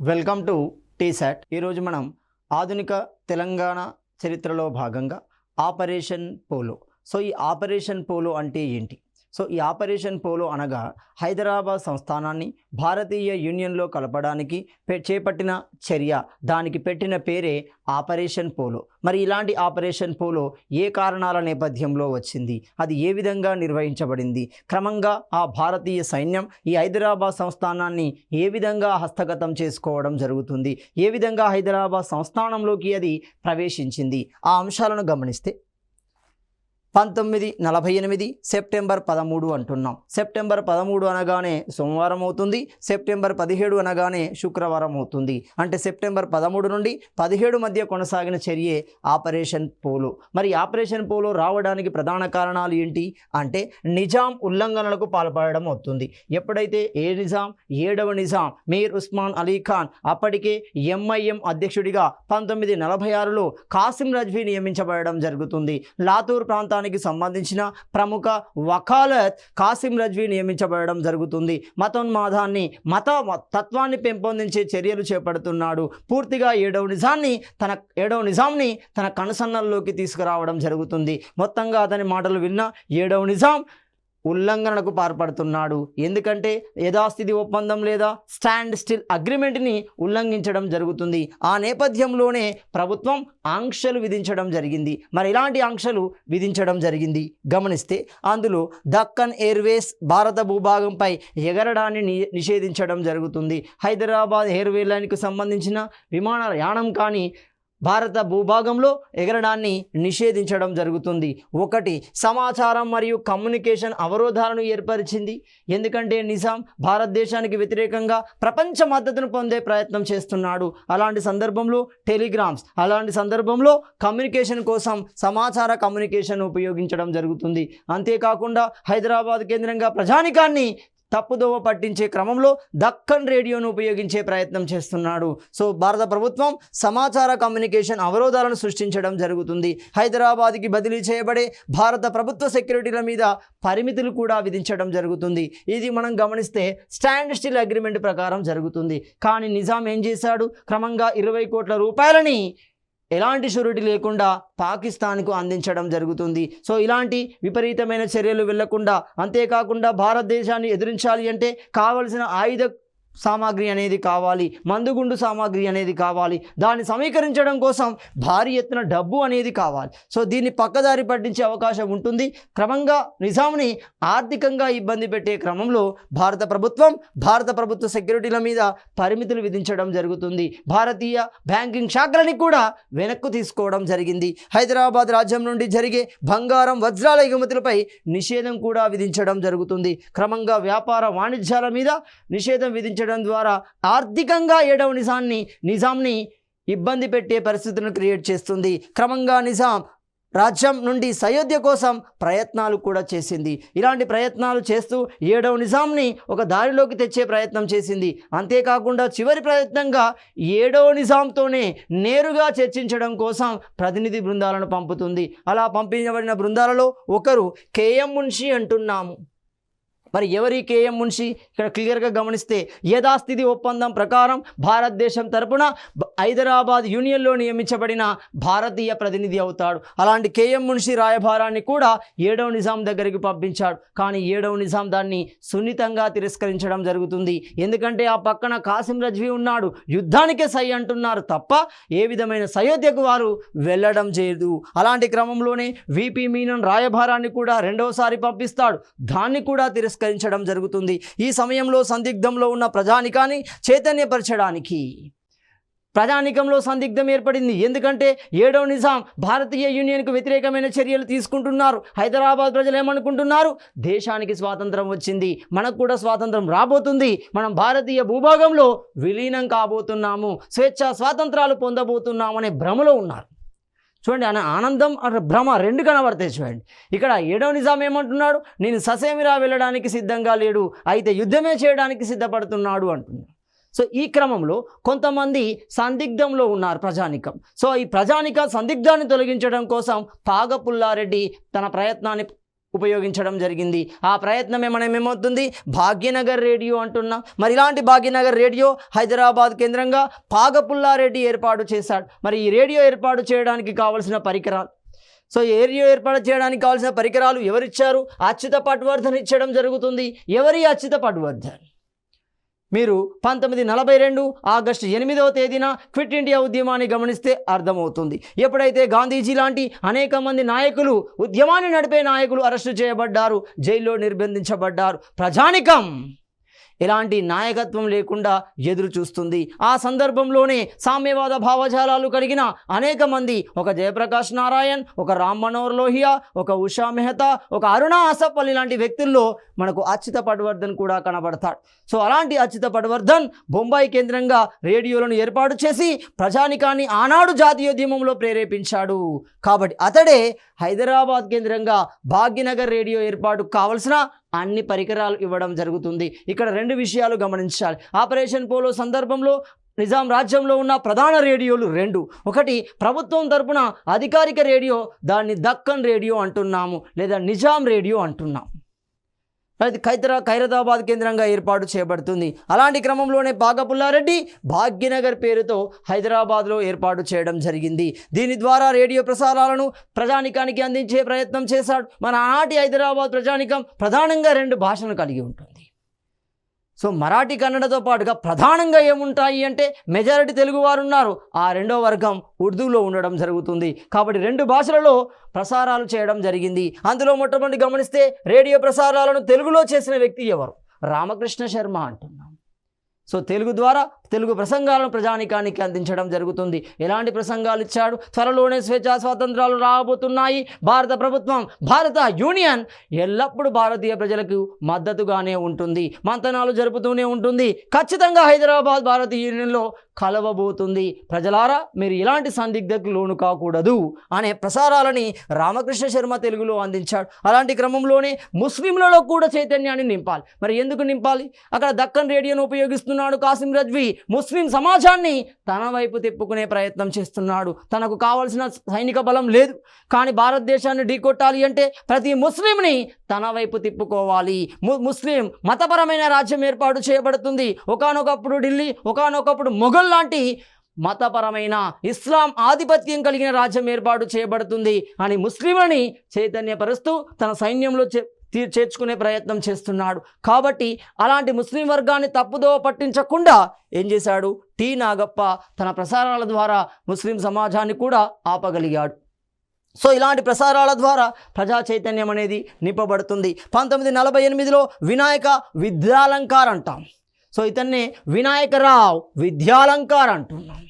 Welcome to T-SAT. ఈరోజు మనం ఆధునిక తెలంగాణ చరిత్రలో భాగంగా ఆపరేషన్ పోలో. ఈ ఆపరేషన్ పోలో అంటే ఏంటి? ఈ ఆపరేషన్ పోలో అనగా హైదరాబాద్ సంస్థానాన్ని భారతీయ యూనియన్లో కలపడానికి చేపట్టిన చర్య. దానికి పెట్టిన పేరే ఆపరేషన్ పోలో. మరి ఇలాంటి ఆపరేషన్ పోలో ఏ కారణాల నేపథ్యంలో వచ్చింది, అది ఏ విధంగా నిర్వహించబడింది, క్రమంగా ఆ భారతీయ సైన్యం ఈ హైదరాబాద్ సంస్థానాన్ని ఏ విధంగా హస్తగతం చేసుకోవడం జరుగుతుంది, ఏ విధంగా హైదరాబాద్ సంస్థానంలోకి అది ప్రవేశించింది, ఆ అంశాలను గమనిస్తే 1948 సెప్టెంబర్ 13 అంటున్నాం. సెప్టెంబర్ 13 అనగానే సోమవారం అవుతుంది, సెప్టెంబర్ 17 అనగానే శుక్రవారం అవుతుంది. అంటే సెప్టెంబర్ 13 నుండి 17 మధ్య కొనసాగిన చర్యే ఆపరేషన్ పోలో. మరి ఆపరేషన్ పోలో రావడానికి ప్రధాన కారణాలు ఏంటి అంటే నిజాం ఉల్లంఘనలకు పాల్పడడం అవుతుంది. ఎప్పుడైతే నిజాం 7వ నిజాం మీర్ ఉస్మాన్ అలీ ఖాన్ అప్పటికే ఎంఐఎం అధ్యక్షుడిగా 1946లో కాసిం రజ్వీ నియమించబడడం జరుగుతుంది. లాతూర్ ప్రాంతానికి సంబంధించిన ప్రముఖ వకాలత్ కాసిం రజ్వీ నియమించబడడం జరుగుతుంది. మతోన్మాదాన్ని మత తత్వాన్ని పెంపొందించే చర్యలు చేపడుతున్నాడు. పూర్తిగా ఏడవ నిజాంని తన కనుసన్నల్లోకి తీసుకురావడం జరుగుతుంది. మొత్తంగా అతని మాటలు విన్న 7వ నిజాం ఉల్లంఘనకు పాల్పడుతున్నాడు. ఎందుకంటే యథాస్థితి ఒప్పందం లేదా స్టాండ్ స్టిల్ అగ్రిమెంట్ని ఉల్లంఘించడం జరుగుతుంది. ఆ నేపథ్యంలోనే ప్రభుత్వం ఆంక్షలు విధించడం జరిగింది. మరి ఇలాంటి ఆంక్షలు విధించడం జరిగింది గమనిస్తే అందులో దక్కన్ ఎయిర్వేస్ భారత భూభాగంపై ఎగరడాన్ని నిషేధించడం జరుగుతుంది. హైదరాబాద్ ఎయిర్వేలైన్కు సంబంధించిన విమానయానం కానీ భారత భూభాగంలో ఎగరడాన్ని నిషేధించడం జరుగుతుంది. 1 సమాచారం మరియు కమ్యూనికేషన్ అవరోధాలను ఏర్పరిచింది. ఎందుకంటే నిజాం భారతదేశానికి వ్యతిరేకంగా ప్రపంచ మద్దతును పొందే ప్రయత్నం చేస్తున్నాడు. అలాంటి సందర్భంలో టెలిగ్రామ్స్, అలాంటి సందర్భంలో కమ్యూనికేషన్ కోసం సమాచార కమ్యూనికేషన్ ఉపయోగించడం జరుగుతుంది. అంతేకాకుండా హైదరాబాద్ కేంద్రంగా ప్రజానికాన్ని తప్పుదోవ పట్టించే క్రమంలో దక్కన్ రేడియోను ఉపయోగించే ప్రయత్నం చేస్తున్నాడు. భారత ప్రభుత్వం సమాచార కమ్యూనికేషన్ అవరోధాలను సృష్టించడం జరుగుతుంది. హైదరాబాద్కి బదిలీ చేయబడే భారత ప్రభుత్వ సెక్యూరిటీల మీద పరిమితులు కూడా విధించడం జరుగుతుంది. ఇది మనం గమనిస్తే స్టాండ్ స్టిల్ అగ్రిమెంట్ ప్రకారం జరుగుతుంది. కానీ నిజాం ఏం చేశాడు? క్రమంగా 20 కోట్ల రూపాయలని ఎలాంటి షూరిటీ లేకుండా పాకిస్తాన్కు అందించడం జరుగుతుంది. ఇలాంటి విపరీతమైన చర్యలు వెళ్లకుండా, అంతేకాకుండా భారతదేశాన్ని ఎదిరించాలి అంటే కావలసిన ఆయుధ సామాగ్రి అనేది కావాలి, మందుగుండు సామాగ్రి అనేది కావాలి. దాన్ని సమీకరించడం కోసం భారీ ఎత్తున డబ్బు అనేది కావాలి. దీన్ని పక్కదారి పట్టించే అవకాశం ఉంటుంది. క్రమంగా నిజాంని ఆర్థికంగా ఇబ్బంది పెట్టే క్రమంలో భారత ప్రభుత్వ సెక్యూరిటీల మీద పరిమితులు విధించడం జరుగుతుంది. భారతీయ బ్యాంకింగ్ శాఖలని కూడా వెనక్కు తీసుకోవడం జరిగింది. హైదరాబాద్ రాజ్యం నుండి జరిగే బంగారం, వజ్రాల ఎగుమతులపై నిషేధం కూడా విధించడం జరుగుతుంది. క్రమంగా వ్యాపార వాణిజ్యాల మీద నిషేధం విధించడం ద్వారా ఆర్థికంగా 7వ నిజాంని ఇబ్బంది పెట్టే పరిస్థితులను క్రియేట్ చేస్తుంది. క్రమంగా నిజాం రాజ్యం నుండి సయోధ్య కోసం ప్రయత్నాలు కూడా చేసింది. ఇలాంటి ప్రయత్నాలు చేస్తూ 7వ నిజాంని ఒక దారిలోకి తెచ్చే ప్రయత్నం చేసింది. అంతేకాకుండా చివరి ప్రయత్నంగా 7వ నిజాంతోనే నేరుగా చర్చించడం కోసం ప్రతినిధి బృందాలను పంపుతుంది. అలా పంపించబడిన బృందాలలో ఒకరు కేఎం మున్షి అంటున్నాము. మరి ఎవరి కేఎం మున్షి? ఇక్కడ క్లియర్గా గమనిస్తే యథాస్థితి ఒప్పందం ప్రకారం భారతదేశం తరపున హైదరాబాద్ యూనియన్లో నియమించబడిన భారతీయ ప్రతినిధి అవుతాడు. అలాంటి కేఎం మున్షి రాయభారాన్ని కూడా 7వ నిజాం దగ్గరికి పంపించాడు. కానీ 7వ నిజాం దాన్ని సున్నితంగా తిరస్కరించడం జరుగుతుంది. ఎందుకంటే ఆ పక్కన కాసిం రజ్వీ ఉన్నాడు. యుద్ధానికే సై అంటున్నారు తప్ప ఏ విధమైన సయోధ్యకు వారు వెళ్ళడం చేయదు. అలాంటి క్రమంలోనే విపి మీనన్ రాయభారాన్ని కూడా 2వసారి పంపిస్తాడు. దాన్ని కూడా తిరస్కరించడం జరుగుతుంది. ఈ సమయంలో సందిగ్ధంలో ఉన్న ప్రజానికాన్ని చైతన్యపరచడానికి ప్రజానికంలో సందిగ్ధం ఏర్పడింది. ఎందుకంటే 7వ నిజాం భారతీయ యూనియన్కు వ్యతిరేకమైన చర్యలు తీసుకుంటున్నారు. హైదరాబాద్ ప్రజలు ఏమనుకుంటున్నారు? దేశానికి స్వాతంత్రం వచ్చింది, మనకు కూడా స్వాతంత్రం రాబోతుంది, మనం భారతీయ భూభాగంలో విలీనం కాబోతున్నాము, స్వేచ్ఛా స్వాతంత్రాలు పొందబోతున్నామనే భ్రమలో ఉన్నారు. చూడండి, ఆనందం భ్రమ 2 కనబడతాయి. చూడండి, ఇక్కడ 7వ నిజాం ఏమంటున్నాడు? నేను ససేమిరా వెళ్ళడానికి సిద్ధంగా లేడు, అయితే యుద్ధమే చేయడానికి సిద్ధపడుతున్నాడు అంటున్నాడు. ఈ క్రమంలో కొంతమంది సందిగ్ధంలో ఉన్నారు ప్రజానికం. ఈ ప్రజానిక సందిగ్ధాన్ని తొలగించడం కోసం పాగ పుల్లారెడ్డి తన ప్రయత్నాన్ని ఉపయోగించడం జరిగింది. ఆ ప్రయత్నమే మనం ఏమవుతుంది భాగ్యనగర్ రేడియో అంటున్నాం. మరి ఇలాంటి భాగ్యనగర్ రేడియో హైదరాబాద్ కేంద్రంగా పాగపుల్లారెడ్డి ఏర్పాటు చేశాడు. మరి ఈ రేడియో ఏర్పాటు చేయడానికి కావలసిన పరికరాలు, సో రేడియో ఏర్పాటు చేయడానికి కావాల్సిన పరికరాలు ఎవరిచ్చారు? అచ్యుత పట్వర్ధన్ ఇచ్చడం జరుగుతుంది. ఎవరి అచ్యుత పట్వర్ధన్? మీరు 1942 ఆగస్టు 8వ తేదీన క్విట్ ఇండియా ఉద్యమాన్ని గమనిస్తే అర్థమవుతుంది. ఎప్పుడైతే గాంధీజీ లాంటి అనేక మంది నాయకులు, ఉద్యమాన్ని నడిపే నాయకులు అరెస్టు చేయబడ్డారు, జైల్లో నిర్బంధించబడ్డారు, ప్రజానికం ఎలాంటి నాయకత్వం లేకుండా ఎదురు చూస్తుంది. ఆ సందర్భంలోనే సామ్యవాద భావజాలాలు కలిగిన అనేక మంది, ఒక జయప్రకాష్ నారాయణ్, ఒక రామ్ మనోహర్ లోహియా, ఒక ఉషా మెహతా, ఒక అరుణా అసఫ్ అలీ లాంటి వ్యక్తుల్లో మనకు అచ్యుత పట్వర్ధన్ కూడా కనబడతాడు. సో అలాంటి అచ్యుత పట్వర్ధన్ బొంబాయి కేంద్రంగా రేడియోలను ఏర్పాటు చేసి ప్రజానికాన్ని ఆనాడు జాతీయోద్యమంలో ప్రేరేపించాడు. కాబట్టి అతడే హైదరాబాద్ కేంద్రంగా భాగ్యనగర్ రేడియో ఏర్పాటు కావలసిన అన్ని పరికరాలు ఇవ్వడం జరుగుతుంది. ఇక్కడ 2 విషయాలు గమనించాలి. ఆపరేషన్ పోలో సందర్భంలో నిజాం రాజ్యంలో ఉన్న ప్రధాన రేడియోలు 2. ఒకటి ప్రభుత్వం తరపున అధికారిక రేడియో, దాన్ని దక్కన్ రేడియో అంటున్నాము, లేదా నిజాం రేడియో అంటున్నాం. అది ఖైరతాబాద్ కేంద్రంగా ఏర్పాటు చేయబడుతుంది. అలాంటి క్రమంలోనే పాగపుల్లారెడ్డి భాగ్యనగర్ పేరుతో హైదరాబాద్లో ఏర్పాటు చేయడం జరిగింది. దీని ద్వారా రేడియో ప్రసారాలను ప్రజానికానికి అందించే ప్రయత్నం చేశాడు. మన ఆనాటి హైదరాబాద్ ప్రజానికం ప్రధానంగా 2 భాషను కలిగి ఉంటుంది. సో మరాఠీ, కన్నడతో పాటుగా ప్రధానంగా ఏముంటాయి అంటే మెజారిటీ తెలుగు వారు ఉన్నారు, ఆ 2వ వర్గం ఉర్దూలో ఉండడం జరుగుతుంది. కాబట్టి 2 భాషలలో ప్రసారాలు చేయడం జరిగింది. అందులో మొట్టమొదటి గమనిస్తే రేడియో ప్రసారాలను తెలుగులో చేసిన వ్యక్తి ఎవరు? రామకృష్ణ శర్మ అంటున్నాం. సో తెలుగు ద్వారా తెలుగు ప్రసంగాలను ప్రజానికానికి అందించడం జరుగుతుంది. ఎలాంటి ప్రసంగాలు ఇచ్చాడు? త్వరలోనే స్వేచ్ఛా స్వాతంత్రాలు రాబోతున్నాయి. భారత ప్రభుత్వం, భారత యూనియన్ ఎల్లప్పుడూ భారతీయ ప్రజలకు మద్దతుగానే ఉంటుంది, మంతనాలు జరుపుతూనే ఉంటుంది. ఖచ్చితంగా హైదరాబాద్ భారతీయ యూనియన్లో కలవబోతుంది. ప్రజలారా, మీరు ఇలాంటి సందిగ్ధకు లోను కాకూడదు అనే ప్రసారాలని రామకృష్ణ శర్మ తెలుగులో అందించాడు. అలాంటి క్రమంలోనే ముస్లింలలో కూడా చైతన్యాన్ని నింపాలి. మరి ఎందుకు నింపాలి? అక్కడ దక్కన్ రేడియోను ఉపయోగిస్తున్నాడు కాసిం రజ్వీ. ముస్లిం సమాజాన్ని తన వైపు తిప్పుకునే ప్రయత్నం చేస్తున్నాడు. తనకు కావలసిన సైనిక బలం లేదు, కానీ భారతదేశాన్ని ఢీకొట్టాలి అంటే ప్రతి ముస్లింని తన వైపు తిప్పుకోవాలి. ముస్లిం మతపరమైన రాజ్యం ఏర్పాటు చేయబడుతుంది. ఒకానొకప్పుడు ఢిల్లీ, ఒకానొకప్పుడు మొఘల్ లాంటి మతపరమైన ఇస్లాం ఆధిపత్యం కలిగిన రాజ్యం ఏర్పాటు చేయబడుతుంది అని ముస్లింలని చైతన్యపరుస్తూ తన సైన్యంలో చేర్చుకునే ప్రయత్నం చేస్తున్నాడు. కాబట్టి అలాంటి ముస్లిం వర్గాన్ని తప్పుదోవ పట్టించకుండా ఏం చేశాడు? టి నాగప్ప తన ప్రసారాల ద్వారా ముస్లిం సమాజాన్ని కూడా ఆపగలిగాడు. సో ఇలాంటి ప్రసారాల ద్వారా ప్రజా చైతన్యం అనేది నింపబడుతుంది. 1948లో వినాయక విద్యాలంకార్ అంటాం. సో ఇతన్నే వినాయకరావు విద్యాలంకార్ అంటున్నాం.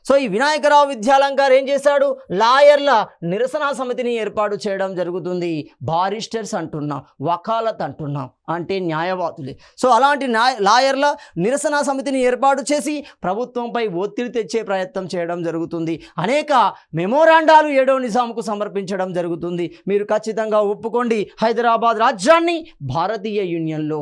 సో ఈ వినాయకరావు విద్యాలంకార్ ఏం చేశాడు? లాయర్ల నిరసన సమితిని ఏర్పాటు చేయడం జరుగుతుంది. బారిస్టర్స్ అంటున్నాం, వకాలత్ అంటున్నాం, అంటే న్యాయవాదులే. సో అలాంటి లాయర్ల నిరసన సమితిని ఏర్పాటు చేసి ప్రభుత్వంపై ఒత్తిడి తెచ్చే ప్రయత్నం చేయడం జరుగుతుంది. అనేక మెమోరాండాలు 7వ నిజాంకు సమర్పించడం జరుగుతుంది. మీరు ఖచ్చితంగా ఒప్పుకోండి, హైదరాబాద్ రాజ్యాన్ని భారతీయ యూనియన్లో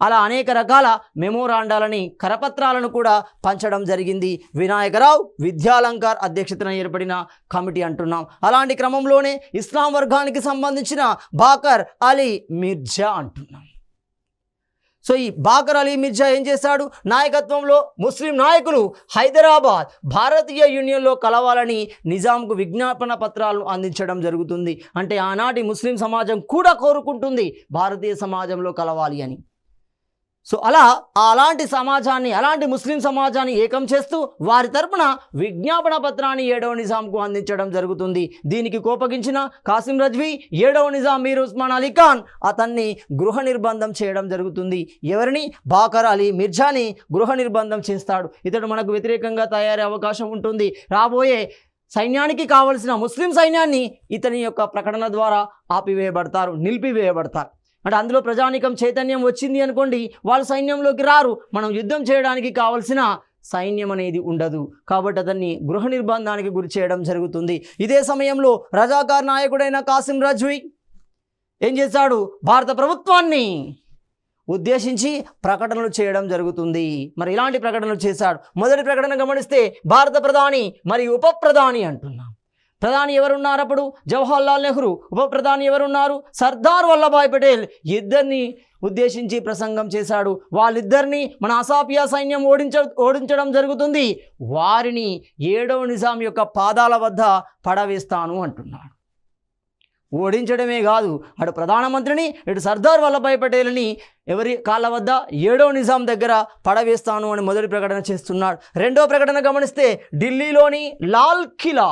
అలా అనేక రకాల మెమోరాండాలని, కరపత్రాలను కూడా పంచడం జరిగింది. వినాయకరావు విద్యాలంకార్ అధ్యక్షతన ఏర్పడిన కమిటీ అంటున్నాం. అలాంటి క్రమంలోనే ఇస్లాం వర్గానికి సంబంధించిన బాకర్ అలీ మిర్జా అంటున్నాం. సో ఈ బాకర్ అలీ మిర్జా ఏం చేశాడు? నాయకత్వంలో ముస్లిం నాయకులు హైదరాబాద్ భారతీయ యూనియన్లో కలవాలని నిజాంకు విజ్ఞాపన పత్రాలను అందించడం జరుగుతుంది. అంటే ఆనాటి ముస్లిం సమాజం కూడా కోరుకుంటుంది భారతీయ సమాజంలో కలవాలి అని. సో అలాంటి సమాజాన్ని, అలాంటి ముస్లిం సమాజాన్ని ఏకం చేస్తూ వారి తరపున విజ్ఞాపన పత్రాన్ని 7వ నిజాంకు అందించడం జరుగుతుంది. దీనికి కోపగించిన కాసిం రజ్వీ 7వ నిజాం మీర్ ఉస్మాన్ అలీ ఖాన్ అతన్ని గృహ నిర్బంధం చేయడం జరుగుతుంది. ఎవరిని? బాకర్ అలీ మిర్జాని గృహ నిర్బంధం చేస్తాడు. ఇతడు మనకు వ్యతిరేకంగా తయారయ్యే అవకాశం ఉంటుంది. రాబోయే సైన్యానికి కావలసిన ముస్లిం సైన్యాన్ని ఇతని యొక్క ప్రకటన ద్వారా ఆపివేయబడతారు, నిలిపివేయబడతారు. అంటే అందులో ప్రజానికం చైతన్యం వచ్చింది అనుకోండి, వాళ్ళు సైన్యంలోకి రారు, మనం యుద్ధం చేయడానికి కావలసిన సైన్యం అనేది ఉండదు. కాబట్టి అతన్ని గృహ నిర్బంధానికి గురి చేయడం జరుగుతుంది. ఇదే సమయంలో రజాకార్ నాయకుడైన కాసిం రజ్వీ ఏం చేశాడు? భారత ప్రభుత్వాన్ని ఉద్దేశించి ప్రకటనలు చేయడం జరుగుతుంది. మరి ఇలాంటి ప్రకటనలు చేశాడు. మొదటి ప్రకటన గమనిస్తే భారత ప్రధాని మరియు ఉప ప్రధాని అంటున్నాం. ప్రధాని ఎవరున్నారు అప్పుడు? జవహర్లాల్ నెహ్రూ. ఉప ప్రధాని ఎవరున్నారు? సర్దార్ వల్లభాయ్ పటేల్. ఇద్దరిని ఉద్దేశించి ప్రసంగం చేశాడు. వాళ్ళిద్దరిని మన అసాఫియా సైన్యం ఓడించడం జరుగుతుంది. వారిని 7వ నిజాం యొక్క పాదాల వద్ద పడవేస్తాను అంటున్నాడు. ఓడించడమే కాదు, అటు ప్రధానమంత్రిని ఇటు సర్దార్ వల్లభాయ్ పటేల్ని ఎవరి కాళ్ళ వద్ద 7వ నిజాం దగ్గర పడవేస్తాను అని మొదటి ప్రకటన చేస్తున్నాడు. రెండో ప్రకటన గమనిస్తే ఢిల్లీలోని లాల్ కిలా.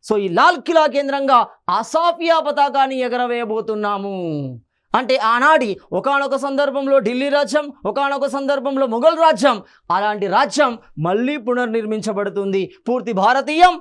సో ఈ లాల్ కిలా కేంద్రంగా అసాఫియా పతాకాన్ని ఎగరవేయబోతున్నాము. అంటే ఆనాటి ఒకానొక సందర్భంలో ఢిల్లీ రాజ్యం, ఒకానొక సందర్భంలో మొఘల్ రాజ్యం, అలాంటి రాజ్యం మళ్ళీ పునర్నిర్మించబడుతుంది. పూర్తి భారతీయం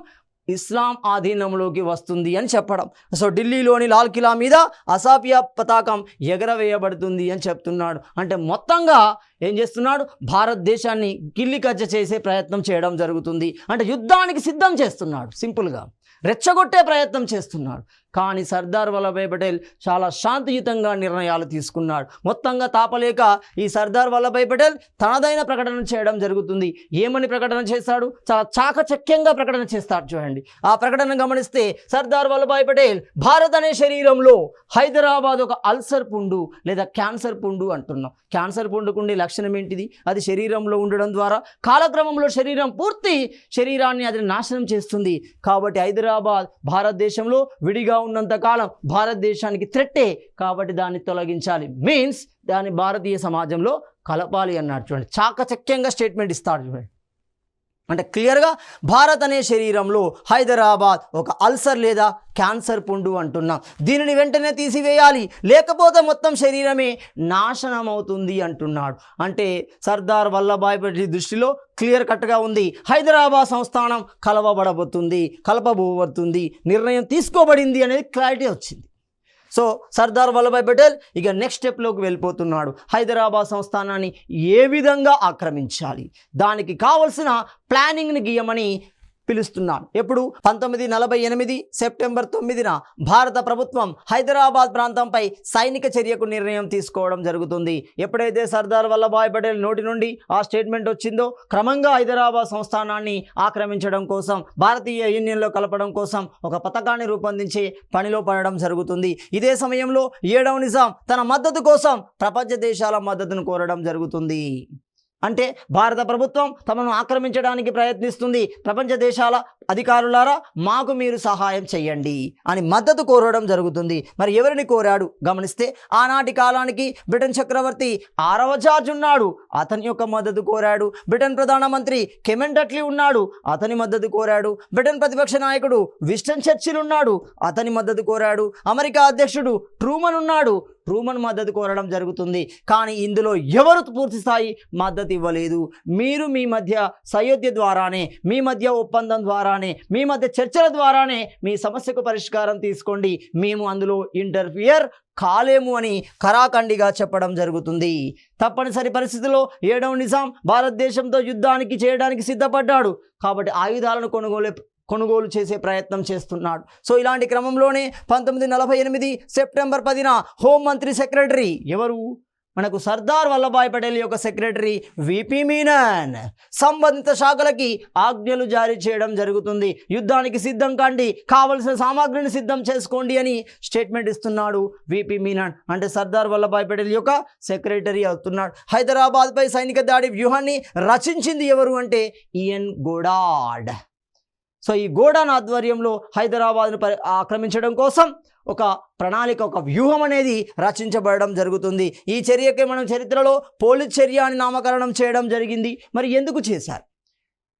ఇస్లాం ఆధీనంలోకి వస్తుంది అని చెప్పడం. సో ఢిల్లీలోని లాల్ కిలా మీద అసాఫియా పతాకం ఎగరవేయబడుతుంది అని చెప్తున్నాడు. అంటే మొత్తంగా ఏం చేస్తున్నాడు? భారతదేశాన్ని కిల్లి కజ్జ చేసే ప్రయత్నం చేయడం జరుగుతుంది. అంటే యుద్ధానికి సిద్ధం చేస్తున్నాడు. సింపుల్గా రెచ్చగొట్టే ప్రయత్నం చేస్తున్నాడు. కానీ సర్దార్ వల్లభాయ్ పటేల్ చాలా శాంతియుతంగా నిర్ణయాలు తీసుకున్నాడు. మొత్తంగా తాపలేక ఈ సర్దార్ వల్లభాయ్ పటేల్ తనదైన ప్రకటన చేయడం జరుగుతుంది. ఏమని ప్రకటన చేస్తాడు? చాలా చాకచక్యంగా ప్రకటన చేస్తాడు. చూడండి ఆ ప్రకటన గమనిస్తే, సర్దార్ వల్లభాయ్ పటేల్ భారత్ అనే శరీరంలో హైదరాబాద్ ఒక అల్సర్ పుండు లేదా క్యాన్సర్ పుండు అంటున్నాం. క్యాన్సర్ పుండుకుండే లక్షణం ఏంటిది? అది శరీరంలో ఉండడం ద్వారా కాలక్రమంలో పూర్తి శరీరాన్ని అది నాశనం చేస్తుంది. కాబట్టి హైదరాబాద్ భారతదేశంలో విడిగా ఉన్నంత కాలం భారతదేశానికి థ్రెట్టే. కాబట్టి దాన్ని తొలగించాలి, మీన్స్ దాన్ని భారతీయ సమాజంలో కలపాలి అన్నాడు. చూడండి చాకచక్యంగా స్టేట్మెంట్ ఇస్తాడు. చూడండి అంటే క్లియర్గా భారత్ అనే శరీరంలో హైదరాబాద్ ఒక అల్సర్ లేదా క్యాన్సర్ పుండు అంటున్నాం. దీనిని వెంటనే తీసివేయాలి, లేకపోతే మొత్తం శరీరమే నాశనం అవుతుంది అంటున్నాడు. అంటే సర్దార్ వల్లభాయ్ పటేల్ దృష్టిలో క్లియర్ కట్గా ఉంది. హైదరాబాద్ సంస్థానం కలపబోతుంది, నిర్ణయం తీసుకోబడింది అనేది క్లారిటీ వచ్చింది. సో సర్దార్ వల్లభాయ్ పటేల్ ఇక నెక్స్ట్ స్టెప్లోకి వెళ్ళిపోతున్నాడు. హైదరాబాద్ సంస్థానాన్ని ఏ విధంగా ఆక్రమించాలి, దానికి కావలసిన ప్లానింగ్ని గీయమని పిలుస్తున్నాను. ఎప్పుడు? 1948 సెప్టెంబర్ 9న భారత ప్రభుత్వం హైదరాబాద్ ప్రాంతంపై సైనిక చర్యకు నిర్ణయం తీసుకోవడం జరుగుతుంది. ఎప్పుడైతే సర్దార్ వల్లభాయ్ పటేల్ నోటి నుండి ఆ స్టేట్మెంట్ వచ్చిందో, క్రమంగా హైదరాబాద్ సంస్థానాన్ని ఆక్రమించడం కోసం, భారతీయ యూనియన్లో కలపడం కోసం ఒక పథకాన్ని రూపొందించే పనిలో పడడం జరుగుతుంది. ఇదే సమయంలో 7వ నిజాం తన మద్దతు కోసం ప్రపంచ దేశాల మద్దతును కోరడం జరుగుతుంది. అంటే భారత ప్రభుత్వం తమను ఆక్రమించడానికి ప్రయత్నిస్తుంది, ప్రపంచ దేశాల అధికారులారా మాకు మీరు సహాయం చేయండి అని మద్దతు కోరడం జరుగుతుంది. మరి ఎవరిని కోరాడు గమనిస్తే, ఆనాటి కాలానికి బ్రిటన్ చక్రవర్తి 6వ జార్జ్ ఉన్నాడు, అతని యొక్క మద్దతు కోరాడు. బ్రిటన్ ప్రధానమంత్రి కెమెన్ డట్లీ ఉన్నాడు, అతని మద్దతు కోరాడు. బ్రిటన్ ప్రతిపక్ష నాయకుడు విన్స్టన్ చర్చిల్ ఉన్నాడు, అతని మద్దతు కోరాడు. అమెరికా అధ్యక్షుడు ట్రూమన్ ఉన్నాడు, ట్రూమన్ మద్దతు కోరడం జరుగుతుంది. కానీ ఇందులో ఎవరు పూర్తి స్థాయి మద్దతు ఇవ్వలేదు. మీరు మీ మధ్య సయోధ్య ద్వారానే, మీ మధ్య ఒప్పందం ద్వారానే, మీ మధ్య చర్చల ద్వారానే మీ సమస్యకు పరిష్కారం తీసుకోండి, మేము అందులో ఇంటర్ఫియర్ కాలేము అని ఖరాఖండిగా చెప్పడం జరుగుతుంది. తప్పనిసరి పరిస్థితిలో 7వ నిజాం భారతదేశంతో యుద్ధానికి చేయడానికి సిద్ధపడ్డాడు. కాబట్టి ఆయుధాలను కొనుగోలు చేసే ప్రయత్నం చేస్తున్నాడు. సో ఇలాంటి క్రమంలోనే 1948 సెప్టెంబర్ 10న హోంమంత్రి సెక్రటరీ ఎవరు? మనకు సర్దార్ వల్లభాయ్ పటేల్ యొక్క సెక్రటరీ విపి మీనన్ సంబంధిత శాఖలకి ఆజ్ఞలు జారీ చేయడం జరుగుతుంది. యుద్ధానికి సిద్ధం కండి, కావలసిన సామాగ్రిని సిద్ధం చేసుకోండి అని స్టేట్మెంట్ ఇస్తున్నాడు విపి మీనన్. అంటే సర్దార్ వల్లభాయ్ పటేల్ యొక్క సెక్రటరీ అవుతున్నాడు. హైదరాబాద్పై సైనిక దాడి వ్యూహాన్ని రచించింది ఎవరు అంటే ఈఎన్ గోడార్డ్. సో ఈ గోడాన్ ఆధ్వర్యంలో హైదరాబాద్ను ఆక్రమించడం కోసం ఒక ప్రణాళిక, ఒక వ్యూహం అనేది రచించబడడం జరుగుతుంది. ఈ చర్యకి మనం చరిత్రలో పోలీస్ చర్య అని నామకరణం చేయడం జరిగింది. మరి ఎందుకు చేశారు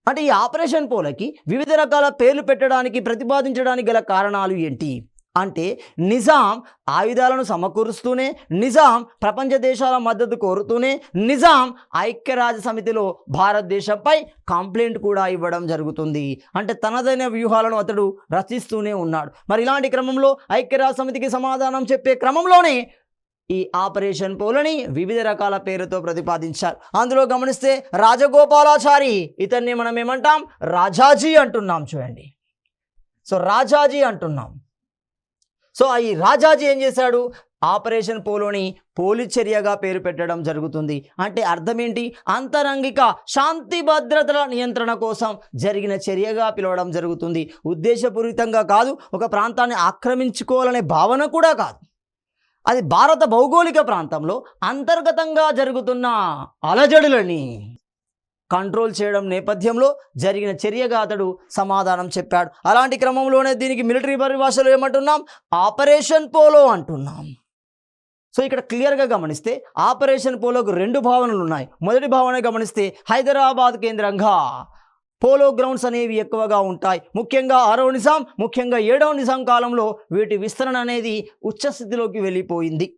అంటే, ఈ ఆపరేషన్ పోలకి వివిధ రకాల పేర్లు పెట్టడానికి, ప్రతిపాదించడానికి గల కారణాలు ఏంటి అంటే, నిజాం ఆయుధాలను సమకూరుస్తూనే, నిజాం ప్రపంచ దేశాల మద్దతు కోరుతూనే, నిజాం ఐక్యరాజ్య సమితిలో భారతదేశంపై కంప్లైంట్ కూడా ఇవ్వడం జరుగుతుంది. అంటే తనదైన వ్యూహాలను అతడు రచిస్తూనే ఉన్నాడు. మరి ఇలాంటి క్రమంలో ఐక్యరాజ్య సమితికి సమాధానం చెప్పే క్రమంలోనే ఈ ఆపరేషన్ పోలని వివిధ రకాల పేరుతో ప్రతిపాదించారు. అందులో గమనిస్తే రాజగోపాలాచారి, ఇతన్ని మనం ఏమంటాం? రాజాజీ అంటున్నాం. చూడండి, సో రాజాజీ అంటున్నాం. సో ఈ రాజాజీ ఏం చేశాడు? ఆపరేషన్ పోలోని పోలీస్ చర్యగా పేరు పెట్టడం జరుగుతుంది. అంటే అర్థం ఏంటి? అంతరంగిక శాంతి భద్రతల నియంత్రణ కోసం జరిగిన చర్యగా పిలవడం జరుగుతుంది. ఉద్దేశపూరితంగా కాదు, ఒక ప్రాంతాన్ని ఆక్రమించుకోవాలనే భావన కూడా కాదు. అది భారత భౌగోళిక ప్రాంతంలో అంతర్గతంగా జరుగుతున్న అలజడులని కంట్రోల్ చేయడం నేపథ్యంలో జరిగిన చర్యగా అతడు సమాధానం చెప్పాడు. అలాంటి క్రమంలోనే దీనికి మిలిటరీ పరిభాషలో ఏమంటున్నాం? ఆపరేషన్ పోలో అంటున్నాం. సో ఇక్కడ క్లియర్గా గమనిస్తే ఆపరేషన్ పోలోకు రెండు భావనలు ఉన్నాయి. మొదటి భావన గమనిస్తే హైదరాబాద్ కేంద్రంగా పోలో గ్రౌండ్స్ అనేవి ఎక్కువగా ఉంటాయి. ముఖ్యంగా 6వ నిజాం, ముఖ్యంగా 7వ నిజాం కాలంలో వీటి విస్తరణ అనేది ఉచ్చస్థితిలోకి వెళ్ళిపోయింది.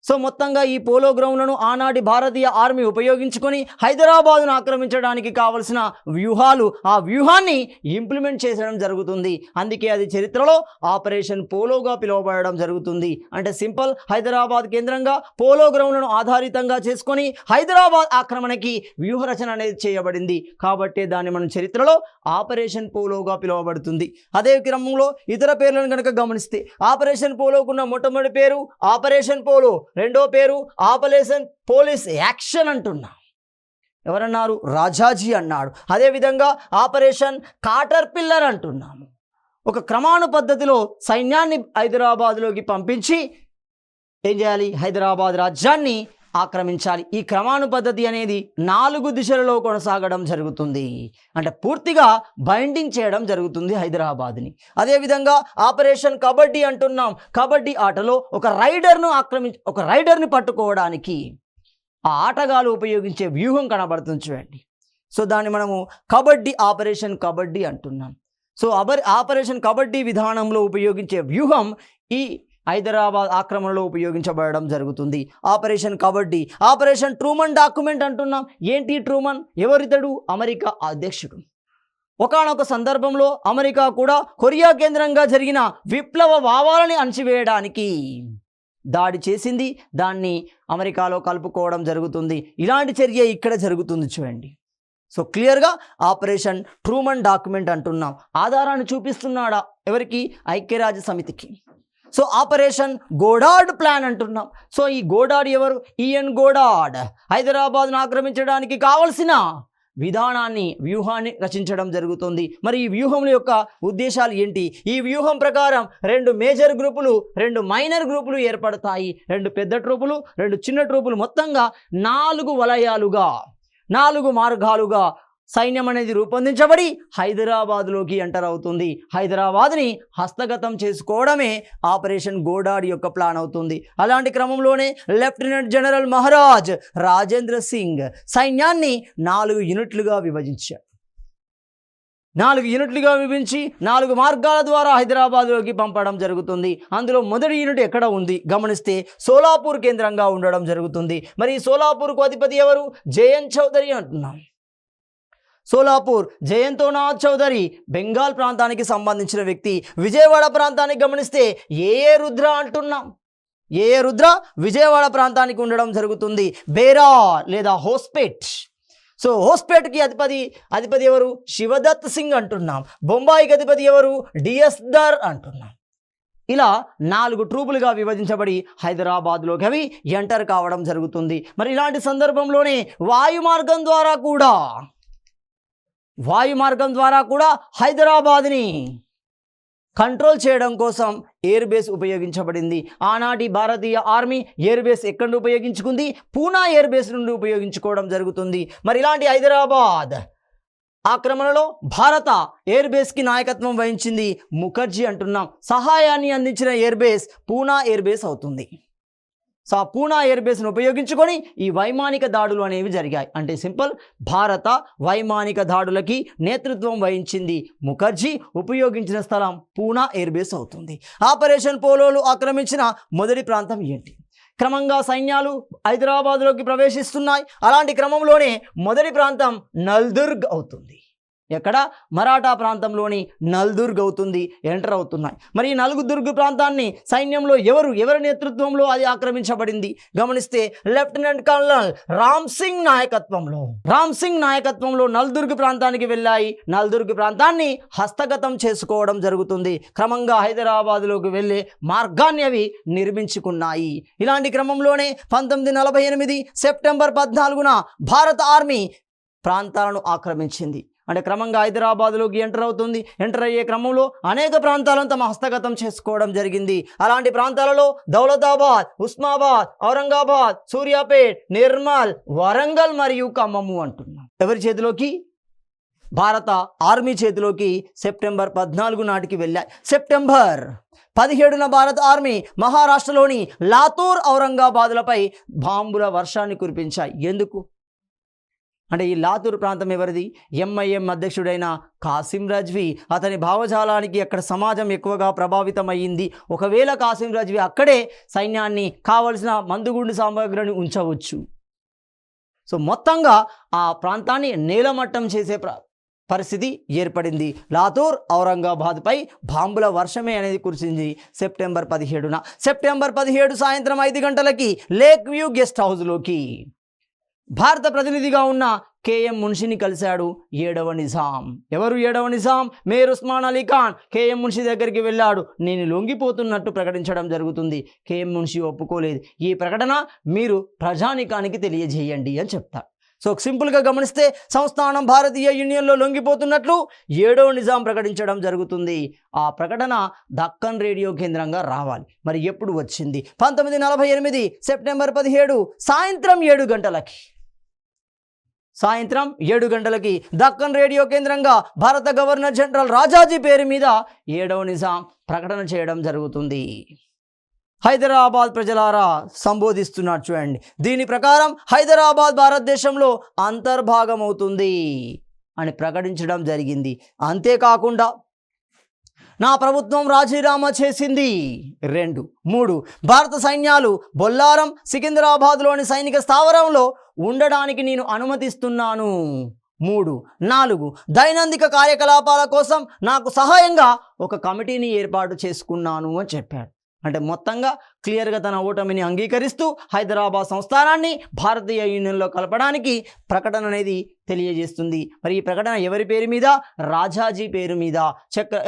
సో మొత్తంగా ఈ పోలో గ్రౌండ్లను ఆనాటి భారతీయ ఆర్మీ ఉపయోగించుకొని హైదరాబాదును ఆక్రమించడానికి కావలసిన వ్యూహాలు, ఆ వ్యూహాన్ని ఇంప్లిమెంట్ చేసడం జరుగుతుంది. అందుకే అది చరిత్రలో ఆపరేషన్ పోలోగా పిలువబడడం జరుగుతుంది. అంటే సింపుల్, హైదరాబాద్ కేంద్రంగా పోలో గ్రౌండ్లను ఆధారితంగా చేసుకొని హైదరాబాద్ ఆక్రమణకి వ్యూహరచన అనేది చేయబడింది. కాబట్టి దాన్ని మనం చరిత్రలో ఆపరేషన్ పోలోగా పిలువబడుతుంది. అదే క్రమంలో ఇతర పేర్లను కనుక గమనిస్తే ఆపరేషన్ పోలోకున్న మొట్టమొదటి పేరు ఆపరేషన్ పోలో, రెండో పేరు ఆపరేషన్ పోలీస్ యాక్షన్ అంటున్నా. ఎవరన్నారు? రాజాజీ అన్నాడు. అదేవిధంగా ఆపరేషన్ కాటర్ పిల్లర్ అంటున్నాము. ఒక క్రమాను పద్ధతిలో సైన్యాన్ని హైదరాబాద్లోకి పంపించి ఏం చేయాలి? హైదరాబాద్ రాజ్యాన్ని ఆక్రమించాలి. ఈ క్రమాను పద్ధతి అనేది 4 దిశలలో కొనసాగడం జరుగుతుంది. అంటే పూర్తిగా బైండింగ్ చేయడం జరుగుతుంది హైదరాబాద్ని. అదేవిధంగా ఆపరేషన్ కబడ్డీ అంటున్నాం. కబడ్డీ ఆటలో ఒక రైడర్ని పట్టుకోవడానికి ఆ ఆటగాళ్ళు ఉపయోగించే వ్యూహం కనబడుతుంది చూడండి. సో దాన్ని మనము ఆపరేషన్ కబడ్డీ అంటున్నాం. సో ఆపరేషన్ కబడ్డీ విధానంలో ఉపయోగించే వ్యూహం ఈ హైదరాబాద్ ఆక్రమణలో ఉపయోగించబడడం జరుగుతుంది. Operation kabaddi, operation Truman document అంటున్నాం. ఏంటి ట్రూమన్? ఎవరితడు? అమెరికా అధ్యక్షుడు. ఒకానొక సందర్భంలో అమెరికా కూడా కొరియా కేంద్రంగా జరిగిన విప్లవ భావాలని అణచివేయడానికి దాడి చేసింది. దాన్ని అమెరికాలో కలుపుకోవడం జరుగుతుంది. ఇలాంటి చర్య ఇక్కడ జరుగుతుంది చూడండి. సో క్లియర్గా ఆపరేషన్ ట్రూమన్ డాక్యుమెంట్ అంటున్నాం. ఆధారాన్ని చూపిస్తున్నాడా? ఎవరికి? ఐక్యరాజ్య సమితికి. సో ఆపరేషన్ గోడార్డ్ ప్లాన్ అంటున్నాం. సో ఈ గోడార్డ్ ఎవరు? ఈఎన్ గోడార్డ్ హైదరాబాద్ను ఆక్రమించడానికి కావలసిన వ్యూహాన్ని రచించడం జరుగుతుంది. మరి ఈ వ్యూహం యొక్క ఉద్దేశాలు ఏంటి? ఈ వ్యూహం ప్రకారం 2 మేజర్ గ్రూపులు, 2 మైనర్ గ్రూపులు ఏర్పడతాయి. 2 పెద్ద ట్రూపులు, 2 చిన్న ట్రూపులు, మొత్తంగా 4 వలయాలుగా, 4 మార్గాలుగా సైన్యం అనేది రూపొందించబడి హైదరాబాద్లోకి ఎంటర్ అవుతుంది. హైదరాబాద్ని హస్తగతం చేసుకోవడమే ఆపరేషన్ గోడార్డ్ యొక్క ప్లాన్ అవుతుంది. అలాంటి క్రమంలోనే లెఫ్టినెంట్ జనరల్ మహారాజ్ రాజేంద్ర సింగ్ సైన్యాన్ని 4 యూనిట్లుగా విభజించారు. 4 యూనిట్లుగా విభజించి 4 మార్గాల ద్వారా హైదరాబాద్లోకి పంపడం జరుగుతుంది. అందులో మొదటి యూనిట్ ఎక్కడ ఉంది గమనిస్తే సోలాపూర్ కేంద్రంగా ఉండడం జరుగుతుంది. మరి సోలాపూర్కు అధిపతి ఎవరు? జయంత్ చౌదరి అంటున్నాం. సోలాపూర్ జయంతోనాథ్ చౌదరి బెంగాల్ ప్రాంతానికి సంబంధించిన వ్యక్తి. విజయవాడ ప్రాంతానికి గమనిస్తే ఏ రుద్ర అంటున్నాం. ఏ రుద్ర విజయవాడ ప్రాంతానికి ఉండడం జరుగుతుంది. బేరా లేదా హోస్పేట్. సో హోస్పేట్కి అధిపతి ఎవరు? శివదత్ సింగ్ అంటున్నాం. బొంబాయికి అధిపతి ఎవరు? డిఎస్ దర్ అంటున్నాం. ఇలా 4 ట్రూపులుగా విభజించబడి హైదరాబాద్లోకి అవి ఎంటర్ కావడం జరుగుతుంది. మరి ఇలాంటి సందర్భంలోనే వాయు మార్గం ద్వారా కూడా హైదరాబాద్ని కంట్రోల్ చేయడం కోసం ఎయిర్ బేస్ ఉపయోగించబడింది. ఆనాటి భారతీయ ఆర్మీ ఎయిర్ బేస్ ఎక్కడ ఉపయోగించుకుంది? పూనా ఎయిర్ బేస్ నుండి ఉపయోగించుకోవడం జరుగుతుంది. మరి ఇలాంటి హైదరాబాద్ ఆక్రమణలో భారత ఎయిర్ బేస్కి నాయకత్వం వహించింది ముఖర్జీ అంటున్నాం. సహాయాన్ని అందించిన air base Poona air base అవుతుంది. సో ఆ పూనా ఎయిర్ బేస్ను ఉపయోగించుకొని ఈ వైమానిక దాడులు అనేవి జరిగాయి. అంటే సింపుల్, భారత వైమానిక దాడులకి నేతృత్వం వహించింది ముఖర్జీ. ఉపయోగించిన స్థలం పూనా ఎయిర్ బేస్ అవుతుంది. ఆపరేషన్ పోలోలు ఆక్రమించిన మొదటి ప్రాంతం ఏంటి? క్రమంగా సైన్యాలు హైదరాబాద్లోకి ప్రవేశిస్తున్నాయి. అలాంటి క్రమంలోనే మొదటి ప్రాంతం నల్దుర్గ్ అవుతుంది. ఎక్కడ మరాఠా ప్రాంతంలోని నల్దుర్గ్ అవుతుంది, ఎంటర్ అవుతున్నాయి. మరి ఈ నల్దుర్గ్ ప్రాంతాన్ని సైన్యంలో ఎవరి నేతృత్వంలో అది ఆక్రమించబడింది గమనిస్తే లెఫ్టినెంట్ కల్నల్ రామ్ సింగ్ నాయకత్వంలో నల్దుర్గ్ ప్రాంతానికి వెళ్ళాయి. నల్దుర్గ్ ప్రాంతాన్ని హస్తగతం చేసుకోవడం జరుగుతుంది. క్రమంగా హైదరాబాదులోకి వెళ్ళే మార్గాన్ని అవి నిర్మించుకున్నాయి. ఇలాంటి క్రమంలోనే 1948 సెప్టెంబర్ 14న భారత ఆర్మీ ప్రాంతాలను ఆక్రమించింది. అంటే క్రమంగా హైదరాబాద్లోకి ఎంటర్ అయ్యే క్రమంలో అనేక ప్రాంతాలను తమ హస్తగతం చేసుకోవడం జరిగింది. అలాంటి ప్రాంతాలలో దౌలతాబాద్, ఉస్మాబాద్, ఔరంగాబాద్, సూర్యాపేట్, నిర్మల్, వరంగల్ మరియు ఖమ్మము అంటున్నాం. ఎవరి చేతిలోకి? భారత ఆర్మీ చేతిలోకి సెప్టెంబర్ 14 నాటికి వెళ్ళాయి. సెప్టెంబర్ 17న భారత ఆర్మీ మహారాష్ట్రలోని లాతూర్, ఔరంగాబాదులపై బాంబుల వర్షాన్ని కురిపించాయి. ఎందుకు అంటే ఈ లాతూర్ ప్రాంతం ఎవరిది? ఎంఐఎం అధ్యక్షుడైన కాసిం రజ్వీ. అతని భావజాలానికి అక్కడ సమాజం ఎక్కువగా ప్రభావితమయ్యింది. ఒకవేళ కాసిం రజ్వీ అక్కడే సైన్యాన్ని కావలసిన మందుగుండు సామగ్రిని ఉంచవచ్చు. సో మొత్తంగా ఆ ప్రాంతాన్ని నేలమట్టం చేసే పరిస్థితి ఏర్పడింది. లాతూర్, ఔరంగాబాద్పై బాంబుల వర్షమే అనేది కురిసింది సెప్టెంబర్ 17న. సెప్టెంబర్ 17 సాయంత్రం 5 గంటలకి లేక్ వ్యూ గెస్ట్ హౌస్లోకి భారత ప్రతినిధిగా ఉన్న కేఎం మున్షిని కలిశాడు 7వ నిజాం. ఎవరు 7వ నిజాం? మేర్ ఉస్మాన్ అలీ ఖాన్ కేఎం మున్షి దగ్గరికి వెళ్ళాడు. నేను లొంగిపోతున్నట్టు ప్రకటించడం జరుగుతుంది. కేఎం మున్షి ఒప్పుకోలేదు. ఈ ప్రకటన మీరు ప్రజానికానికి తెలియజేయండి అని చెప్తారు. సో సింపుల్గా గమనిస్తే సంస్థానం భారతీయ యూనియన్లో లొంగిపోతున్నట్లు 7వ నిజాం ప్రకటించడం జరుగుతుంది. ఆ ప్రకటన దక్కన్ రేడియో కేంద్రంగా రావాలి. మరి ఎప్పుడు వచ్చింది? 1948 సెప్టెంబర్ 17 సాయంత్రం 7 గంటలకి దక్కన్ రేడియో కేంద్రంగా భారత గవర్నర్ జనరల్ రాజాజీ పేరు మీద 7వ నిజాం ప్రకటన చేయడం జరుగుతుంది. హైదరాబాద్ ప్రజలారా సంబోధిస్తున్నాడు చూడండి. దీని ప్రకారం హైదరాబాద్ భారతదేశంలో అంతర్భాగం అవుతుంది అని ప్రకటించడం జరిగింది. అంతేకాకుండా నా ప్రభుత్వం రాజీనామా చేసింది. 2, 3 భారత సైన్యాలు బొల్లారం, సికింద్రాబాద్లోని సైనిక స్థావరంలో ఉండడానికి నేను అనుమతిస్తున్నాను. 3, 4 దైనందిక కార్యకలాపాల కోసం నాకు సహాయంగా ఒక కమిటీని ఏర్పాటు చేసుకున్నాను అని చెప్పాడు. అంటే మొత్తంగా క్లియర్గా తన ఓటమిని అంగీకరిస్తూ హైదరాబాద్ సంస్థానాన్ని భారతీయ యూనియన్లో కలపడానికి ప్రకటన అనేది తెలియజేస్తుంది. మరి ఈ ప్రకటన ఎవరి పేరు మీద? రాజాజీ పేరు మీద.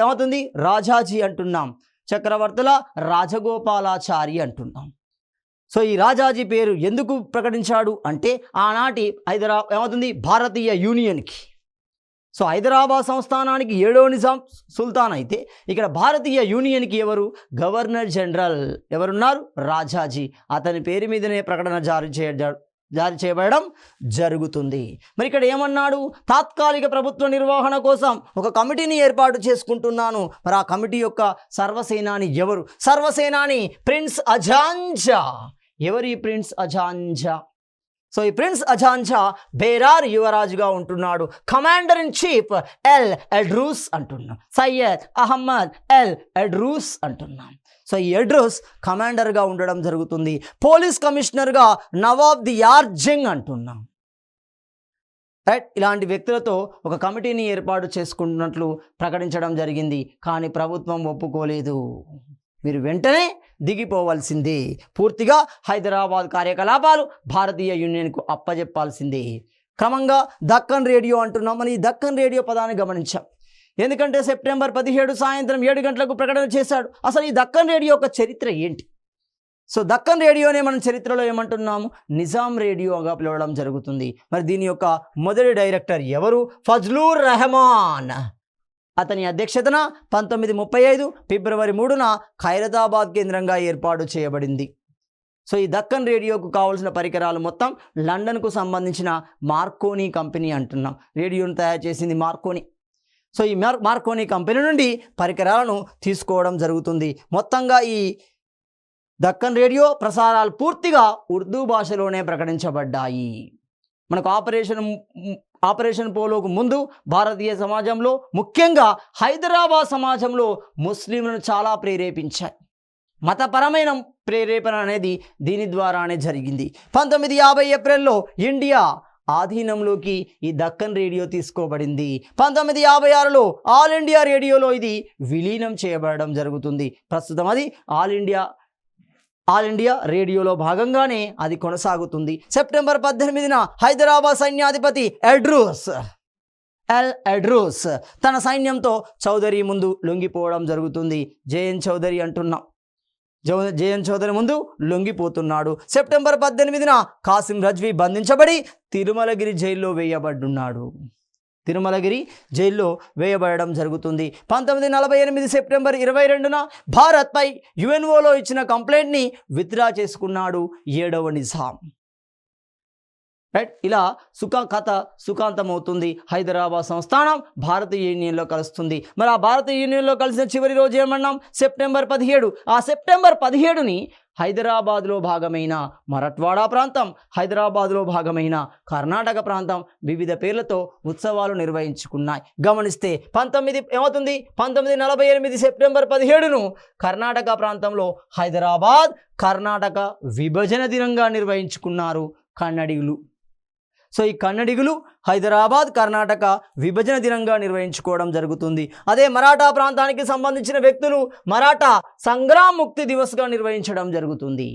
ఏమవుతుంది? రాజాజీ అంటున్నాం. చక్రవర్తుల రాజగోపాలాచారి అంటున్నాం. సో ఈ రాజాజీ పేరు ఎందుకు ప్రకటించాడు అంటే ఆనాటి ఏమవుతుంది? భారతీయ యూనియన్కి. సో హైదరాబాద్ సంస్థానానికి 7వ నిజాం సుల్తాన్ అయితే ఇక్కడ భారతీయ యూనియన్కి ఎవరు? గవర్నర్ జనరల్ ఎవరున్నారు? రాజాజీ. అతని పేరు మీదనే ప్రకటన జారీ చేయబడడం జరుగుతుంది. మరి ఇక్కడ ఏమన్నాడు? తాత్కాలిక ప్రభుత్వ నిర్వహణ కోసం ఒక కమిటీని ఏర్పాటు చేసుకుంటున్నాను. మరి ఆ కమిటీ యొక్క సర్వసేనాని ఎవరు? సర్వసేనాని ప్రిన్స్ అజాంజా. ఎవరు ఈ ప్రిన్స్ అజాంజా? సో ఈ ప్రిన్స్ అజాంజా బేరార్ యువరాజుగా ఉంటున్నాడు. Commander in chief L Edroos అంటున్నాం. సయ్యద్ అహ్మద్ ఎల్ ఎడ్రూస్ అంటున్నాం. సో ఈ ఎడ్రూస్ కమాండర్గా ఉండడం జరుగుతుంది. పోలీస్ కమిషనర్గా నవాబ్ దియార్ జంగ్ అంటున్నాం. రైట్, ఇలాంటి వ్యక్తులతో ఒక కమిటీని ఏర్పాటు చేసుకుంటున్నట్లు ప్రకటించడం జరిగింది. కానీ ప్రభుత్వం ఒప్పుకోలేదు. మీరు వెంటనే దిగిపోవాల్సిందే, పూర్తిగా హైదరాబాద్ కార్యకలాపాలు భారతీయ యూనియన్కు అప్పజెప్పాల్సిందే. క్రమంగా దక్కన్ రేడియో అంటున్నాం. మనం ఈ దక్కన్ రేడియో పదాన్ని గమనించాం. ఎందుకంటే సెప్టెంబర్ 17 సాయంత్రం 7 గంటలకు ప్రకటన చేశాడు. అసలు ఈ దక్కన్ రేడియో యొక్క చరిత్ర ఏంటి? సో దక్కన్ రేడియోనే మనం చరిత్రలో ఏమంటున్నాము? నిజాం రేడియోగా పిలవడం జరుగుతుంది. మరి దీని యొక్క మొదటి డైరెక్టర్ ఎవరు? ఫజ్లూర్ రెహమాన్. అతని అధ్యక్షతన 1935 ఫిబ్రవరి 3న ఖైరతాబాద్ కేంద్రంగా ఏర్పాటు చేయబడింది. సో ఈ దక్కన్ రేడియోకు కావాల్సిన పరికరాలు మొత్తం లండన్కు సంబంధించిన మార్కోనీ కంపెనీ అంటున్నాం. రేడియోను తయారు చేసింది మార్కోనీ. సో ఈ మార్కోనీ కంపెనీ నుండి పరికరాలను తీసుకోవడం జరుగుతుంది. మొత్తంగా ఈ దక్కన్ రేడియో ప్రసారాలు పూర్తిగా ఉర్దూ భాషలోనే ప్రకటించబడ్డాయి. మనకు ఆపరేషన్ పోలోకు ముందు భారతీయ సమాజంలో, ముఖ్యంగా హైదరాబాద్ సమాజంలో ముస్లింలను చాలా ప్రేరేపించాయి. మతపరమైన ప్రేరేపణ అనేది దీని ద్వారానే జరిగింది. 1950 ఏప్రిల్లో ఇండియా ఆధీనంలోకి ఈ దక్కన్ రేడియో తీసుకోబడింది. 1956లో ఆల్ ఇండియా రేడియోలో ఇది విలీనం చేయబడడం జరుగుతుంది. ప్రస్తుతం అది ఆల్ ఇండియా రేడియోలో భాగంగానే అది కొనసాగుతుంది. సెప్టెంబర్ 18న హైదరాబాద్ సైన్యాధిపతి ఎడ్రూస్ తన సైన్యంతో చౌదరి ముందు లొంగిపోవడం జరుగుతుంది. జేఎన్ చౌదరి ముందు లొంగిపోతున్నాడు. సెప్టెంబర్ 18న కాసిం రజ్వీ బంధించబడి తిరుమలగిరి జైల్లో వేయబడడం జరుగుతుంది. 1948 సెప్టెంబర్ 22న భారత్పై యుఎన్ఓలో ఇచ్చిన కంప్లైంట్ని విత్డ్రా చేసుకున్నాడు 7వ నిజాం. రైట్, ఇలా సుఖాంతమవుతుంది. హైదరాబాద్ సంస్థానం భారతీయ యూనియన్లో కలుస్తుంది. మరి ఆ భారతీయ యూనియన్లో కలిసిన చివరి రోజు ఏమన్నాం? సెప్టెంబర్ 17. ఆ సెప్టెంబర్ 17ని హైదరాబాద్లో భాగమైన మరాఠ్వాడా ప్రాంతం, హైదరాబాద్లో భాగమైన కర్ణాటక ప్రాంతం వివిధ పేర్లతో ఉత్సవాలు నిర్వహించుకున్నాయి. గమనిస్తే 1948 సెప్టెంబర్ 17ను కర్ణాటక ప్రాంతంలో హైదరాబాద్ కర్ణాటక విభజన దినంగా నిర్వహించుకున్నారు కన్నడిగులు. సో ఈ కన్నడిగులు హైదరాబాద్ కర్ణాటక విభజన దినంగా నిర్వహించుకోవడం జరుగుతుంది. అదే మరాఠా ప్రాంతానికి సంబంధించిన వ్యక్తులు మరాఠా సంగ్రామ్ ముక్తి దివస్గా నిర్వహించడం జరుగుతుంది.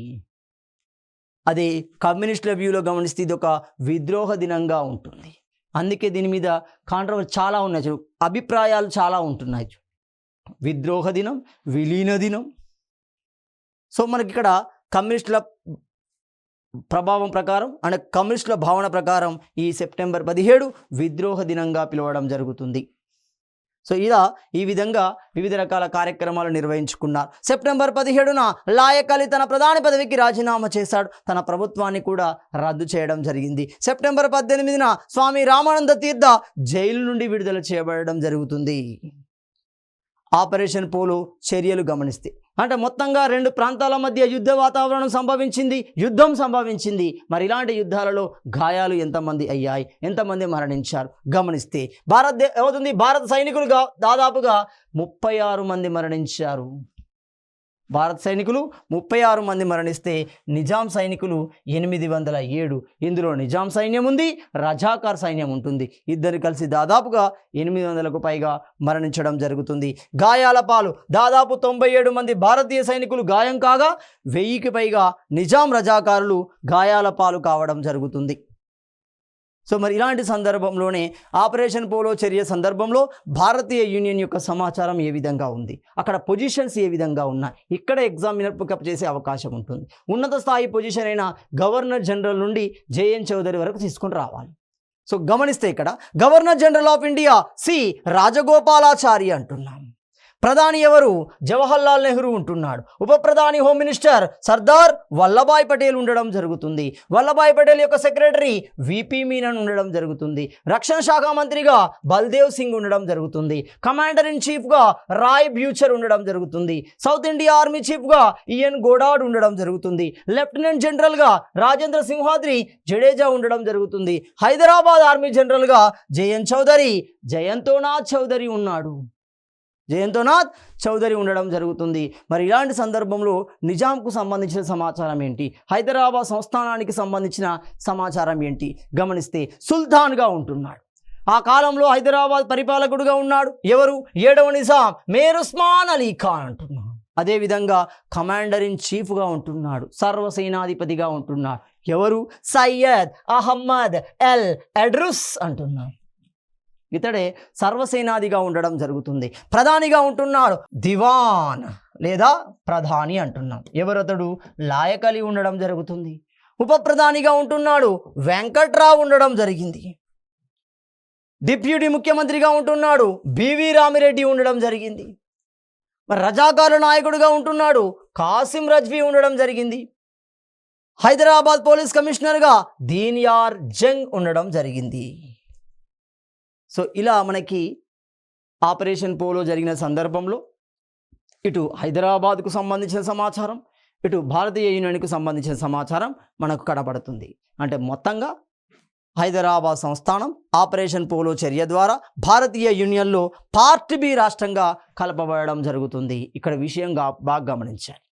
అదే కమ్యూనిస్టుల వ్యూలో గమనిస్తే ఇది ఒక విద్రోహ దినంగా ఉంటుంది. అందుకే దీని మీద కాంట్రవర్సీ చాలా ఉన్నాయి, అభిప్రాయాలు చాలా ఉంటున్నాయి. విద్రోహ దినం, విలీన దినం. సో మనకి ఇక్కడ కమ్యూనిస్టుల ప్రభావం ప్రకారం అంటే కమ్యూనిస్టుల భావన ప్రకారం ఈ సెప్టెంబర్ 17 విద్రోహ దినంగా పిలవడం జరుగుతుంది. సో ఇలా ఈ విధంగా వివిధ రకాల కార్యక్రమాలు నిర్వహించుకున్నారు. సెప్టెంబర్ 17న లాయక్ అలీ తన ప్రధాని పదవికి రాజీనామా చేశాడు. తన ప్రభుత్వాన్ని కూడా రద్దు చేయడం జరిగింది. సెప్టెంబర్ 18న స్వామి రామానంద తీర్థ జైలు నుండి విడుదల చేయబడడం జరుగుతుంది. ఆపరేషన్ పోలో చర్యలు గమనిస్తే అంటే మొత్తంగా 2 ప్రాంతాల మధ్య యుద్ధ వాతావరణం యుద్ధం సంభవించింది. మరి ఇలాంటి యుద్ధాలలో గాయాలు ఎంతమంది అయ్యాయి, ఎంతమంది మరణించారు గమనిస్తే భారత సైనికులు దాదాపుగా 36 మంది మరణించారు. భారత సైనికులు 36 మంది మరణిస్తే నిజాం సైనికులు 807. ఇందులో నిజాం సైన్యం ఉంది, రజాకార్ సైన్యం ఉంటుంది. ఇద్దరు కలిసి దాదాపుగా 800కు పైగా మరణించడం జరుగుతుంది. గాయాల పాలు దాదాపు 97 మంది భారతీయ సైనికులు గాయం కాగా 1000కి పైగా నిజాం రజాకారులు గాయాల పాలు కావడం జరుగుతుంది. సో మరి ఇలాంటి సందర్భంలోనే ఆపరేషన్ పోలో చర్య సందర్భంలో భారతీయ యూనియన్ యొక్క సమాచారం ఏ విధంగా ఉంది, అక్కడ పొజిషన్స్ ఏ విధంగా ఉన్నాయి, ఇక్కడ ఎగ్జామినర్ పికప్ చేసే అవకాశం ఉంటుంది. ఉన్నత స్థాయి పొజిషన్ అయిన గవర్నర్ జనరల్ నుండి జేఎన్ చౌదరి వరకు తీసుకొని రావాలి. సో గమనిస్తే ఇక్కడ governor general of India C Rajagopalachari అంటున్నాం. ప్రధాని ఎవరు? జవహర్లాల్ నెహ్రూ ఉంటున్నాడు. ఉప ప్రధాని హోమ్ మినిస్టర్ సర్దార్ వల్లభాయ్ పటేల్ ఉండడం జరుగుతుంది. వల్లభాయ్ పటేల్ యొక్క సెక్రటరీ విపి మీనన్ ఉండడం జరుగుతుంది. రక్షణ శాఖ మంత్రిగా బల్దేవ్ సింగ్ ఉండడం జరుగుతుంది. కమాండర్ ఇన్ చీఫ్గా రాయ్ బ్యూచర్ ఉండడం జరుగుతుంది. సౌత్ ఇండియా ఆర్మీ చీఫ్గా ఈఎన్ గోడార్డ్ ఉండడం జరుగుతుంది. లెఫ్టినెంట్ జనరల్గా రాజేంద్ర సింహాద్రి జడేజా ఉండడం జరుగుతుంది. హైదరాబాద్ ఆర్మీ జనరల్గా జయంతోనాథ్ చౌదరి ఉండడం జరుగుతుంది. మరి ఇలాంటి సందర్భంలో నిజాంకు సంబంధించిన సమాచారం ఏంటి, హైదరాబాద్ సంస్థానానికి సంబంధించిన సమాచారం ఏంటి గమనిస్తే సుల్తాన్గా ఉంటున్నాడు. ఆ కాలంలో హైదరాబాద్ పరిపాలకుడుగా ఉన్నాడు ఎవరు? 7వ నిజాం మీర్ ఉస్మాన్ అలీ ఖాన్ అంటున్నాడు. అదేవిధంగా కమాండర్ ఇన్ చీఫ్గా ఉంటున్నాడు, సర్వసేనాధిపతిగా ఉంటున్నాడు ఎవరు? సయ్యద్ అహ్మద్ ఎల్ ఎడ్రూస్ అంటున్నాడు. ఇతడే సర్వసేనాధిగా ఉండడం జరుగుతుంది. ప్రధానిగా ఉంటున్నాడు దివాన్ లేదా ప్రధాని అంటున్నాం. ఎవరతడు? లాయక్ అలీ ఉండడం జరుగుతుంది. ఉప ప్రధానిగా ఉంటున్నాడు వెంకట్రావు ఉండడం జరిగింది. డిప్యూటీ ముఖ్యమంత్రిగా ఉంటున్నాడు బివి రామిరెడ్డి ఉండడం జరిగింది. మరి రజాకారుల నాయకుడిగా ఉంటున్నాడు కాసిం రజ్వీ ఉండడం జరిగింది. హైదరాబాద్ పోలీస్ కమిషనర్గా దీన్యార్ జంగ్ ఉండడం జరిగింది. సో ఇలా మనకి ఆపరేషన్ పోలో జరిగిన సందర్భంలో ఇటు హైదరాబాద్కు సంబంధించిన సమాచారం, ఇటు భారతీయ యూనియన్కు సంబంధించిన సమాచారం మనకు కనబడుతుంది. అంటే మొత్తంగా హైదరాబాద్ సంస్థానం ఆపరేషన్ పోలో చర్య ద్వారా భారతీయ యూనియన్లో పార్ట్ బి రాష్ట్రంగా కలపబడడం జరుగుతుంది. ఇక్కడ విషయం బాగా గమనించాలి.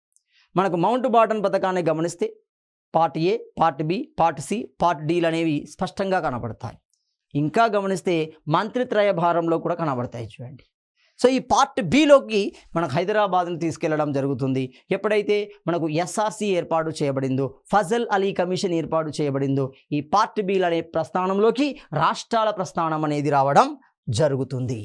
మనకు మౌంట్ బాటన్ పథకాన్ని గమనిస్తే part A, part B, part C, part డీలు అనేవి స్పష్టంగా కనబడతాయి. ఇంకా గమనిస్తే మంత్రిత్రయ భారంలో కూడా కనబడతాయి చూడండి. సో ఈ పార్ట్ బిలోకి మనకు హైదరాబాద్ని తీసుకెళ్లడం జరుగుతుంది. ఎప్పుడైతే మనకు ఎస్ఆర్సి ఏర్పాటు చేయబడిందో, ఫజల్ అలీ కమిషన్ ఏర్పాటు చేయబడిందో, ఈ పార్ట్ బిల్ అనే ప్రస్థానంలోకి రాష్ట్రాల ప్రస్థానం అనేది రావడం జరుగుతుంది.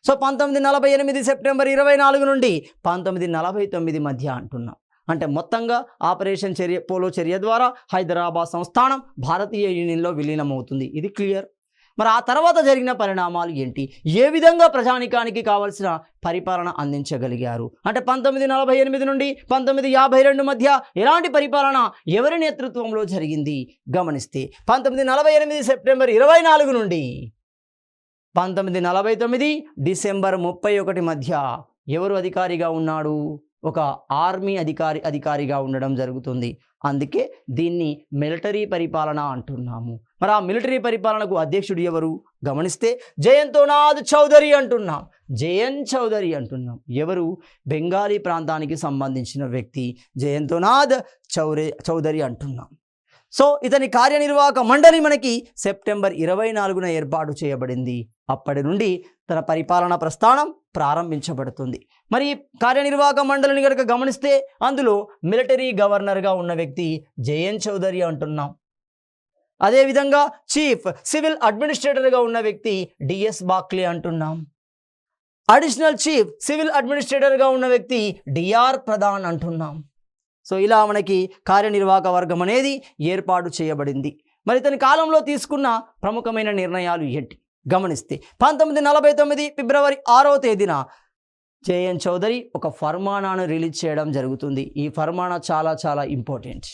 సో 1948 సెప్టెంబర్ 24 నుండి 1949 మధ్య అంటున్నాం. అంటే మొత్తంగా ఆపరేషన్ పోలో చర్య ద్వారా హైదరాబాద్ సంస్థానం భారతీయ యూనియన్లో విలీనమవుతుంది. ఇది క్లియర్. మరి ఆ తర్వాత జరిగిన పరిణామాలు ఏంటి, ఏ విధంగా ప్రజానికానికి కావాల్సిన పరిపాలన అందించగలిగారు అంటే 1948 నుండి 1952 మధ్య ఎలాంటి పరిపాలన ఎవరి నేతృత్వంలో జరిగింది గమనిస్తే 1948 సెప్టెంబర్ 24 నుండి 1949 డిసెంబర్ 31 మధ్య ఎవరు అధికారిగా ఉన్నాడు, ఒక ఆర్మీ అధికారిగా ఉండడం జరుగుతుంది. అందుకే దీన్ని మిలిటరీ పరిపాలన అంటున్నాము. మరి ఆ మిలిటరీ పరిపాలనకు అధ్యక్షుడు ఎవరు గమనిస్తే జయంతోనాథ్ చౌదరి అంటున్నాం. జయన్ చౌదరి అంటున్నాం. ఎవరు, బెంగాలీ ప్రాంతానికి సంబంధించిన వ్యక్తి జయంతోనాథ్ చౌదరి అంటున్నాం. సో ఇతని కార్యనిర్వాహక మండలి మనకి సెప్టెంబర్ 24న ఏర్పాటు చేయబడింది. అప్పటి నుండి తన పరిపాలనా ప్రస్థానం ప్రారంభించబడుతుంది. మరి కార్యనిర్వాహక మండలిని కనుక గమనిస్తే అందులో మిలిటరీ గవర్నర్గా ఉన్న వ్యక్తి జయన్ చౌదరి అంటున్నాం. అదేవిధంగా చీఫ్ సివిల్ అడ్మినిస్ట్రేటర్గా ఉన్న వ్యక్తి డిఎస్ బాక్లే అంటున్నాం. అడిషనల్ చీఫ్ సివిల్ అడ్మినిస్ట్రేటర్గా ఉన్న వ్యక్తి డిఆర్ ప్రధాన్ అంటున్నాం. సో ఇలా మనకి కార్యనిర్వాహక వర్గం అనేది ఏర్పాటు చేయబడింది. మరి ఇతని కాలంలో తీసుకున్న ప్రముఖమైన నిర్ణయాలు ఏంటి గమనిస్తే 1949 ఫిబ్రవరి 6వ తేదీన జయన్ చౌదరి ఒక ఫర్మానాను రిలీజ్ చేయడం జరుగుతుంది. ఈ ఫర్మానా చాలా ఇంపార్టెంట్.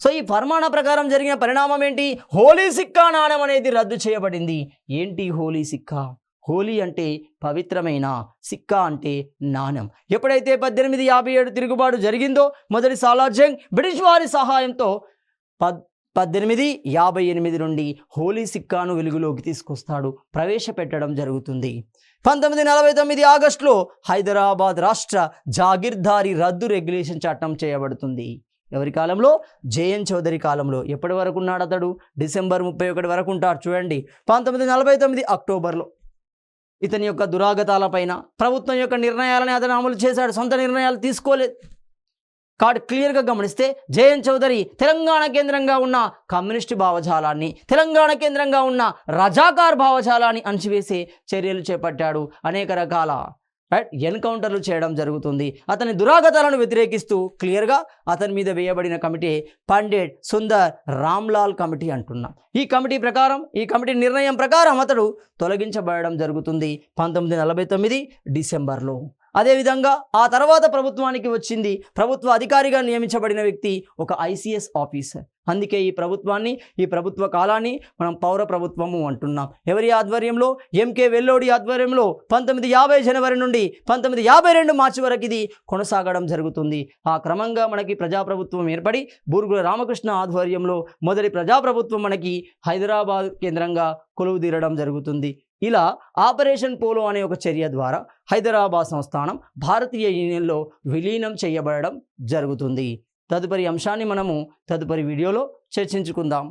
సో ఈ ఫర్మానా ప్రకారం జరిగిన పరిణామం ఏంటి, హోలీ సిక్కా నాణెం అనేది రద్దు చేయబడింది. ఏంటి హోలీ సిక్కా, హోలీ అంటే పవిత్రమైన, సిక్కా అంటే నాణ్యం. ఎప్పుడైతే 1857 తిరుగుబాటు జరిగిందో, మొదటి సాలార్ జంగ్ బ్రిటిష్ వారి సహాయంతో 1858 నుండి హోలీ సిక్కాను వెలుగులోకి తీసుకొస్తాడు, ప్రవేశపెట్టడం జరుగుతుంది. 1949 ఆగస్టులో హైదరాబాద్ రాష్ట్ర జాగీర్దారీ రద్దు రెగ్యులేషన్ చట్టం చేయబడుతుంది. ఎవరి కాలంలో, జయన్ చౌదరి కాలంలో. ఎప్పటి వరకు ఉన్నాడు అతడు, డిసెంబర్ 31 వరకు ఉంటాడు చూడండి. 1949 అక్టోబర్లో ఇతని యొక్క దురాగతాలపైన ప్రభుత్వం యొక్క నిర్ణయాలని అతను అమలు చేశాడు, సొంత నిర్ణయాలు తీసుకోలేదు. కాబట్టి క్లియర్గా గమనిస్తే జయన్ చౌదరి తెలంగాణ కేంద్రంగా ఉన్న కమ్యూనిస్టు భావజాలాన్ని, తెలంగాణ కేంద్రంగా ఉన్న రజాకార్ భావజాలాన్ని అణచివేసే చర్యలు చేపట్టాడు. అనేక రకాల ఎన్కౌంటర్లు చేయడం జరుగుతుంది. అతని దురాగతాలను వ్యతిరేకిస్తూ క్లియర్గా అతని మీద వేయబడిన కమిటీ పండిట్ సుందర్ రామ్లాల్ కమిటీ అంటున్నాం. ఈ కమిటీ నిర్ణయం ప్రకారం అతడు తొలగించబడడం జరుగుతుంది 1949 డిసెంబర్లో. అదేవిధంగా ఆ తర్వాత ప్రభుత్వానికి వచ్చింది, ప్రభుత్వ అధికారిగా నియమించబడిన వ్యక్తి ఒక ఐసిఎస్ ఆఫీసర్. అందుకే ఈ ప్రభుత్వ కాలాన్ని మనం పౌర ప్రభుత్వము అంటున్నాం. ఎవరి ఆధ్వర్యంలో, ఎంకే వెల్లోడి ఆధ్వర్యంలో 1950 జనవరి నుండి 1952 మార్చి వరకు ఇది కొనసాగడం జరుగుతుంది. ఆ క్రమంగా మనకి ప్రజాప్రభుత్వం ఏర్పడి బూర్గుల రామకృష్ణ ఆధ్వర్యంలో మొదటి ప్రజాప్రభుత్వం మనకి హైదరాబాద్ కేంద్రంగా కొలువుదీరడం జరుగుతుంది. ఇలా ఆపరేషన్ పోలో అనే ఒక చర్య ద్వారా హైదరాబాద్ సంస్థానం భారతీయ యూనియన్లో విలీనం చేయబడడం జరుగుతుంది. తదుపరి అంశాన్ని మనము తదుపరి వీడియోలో చర్చించుకుందాం.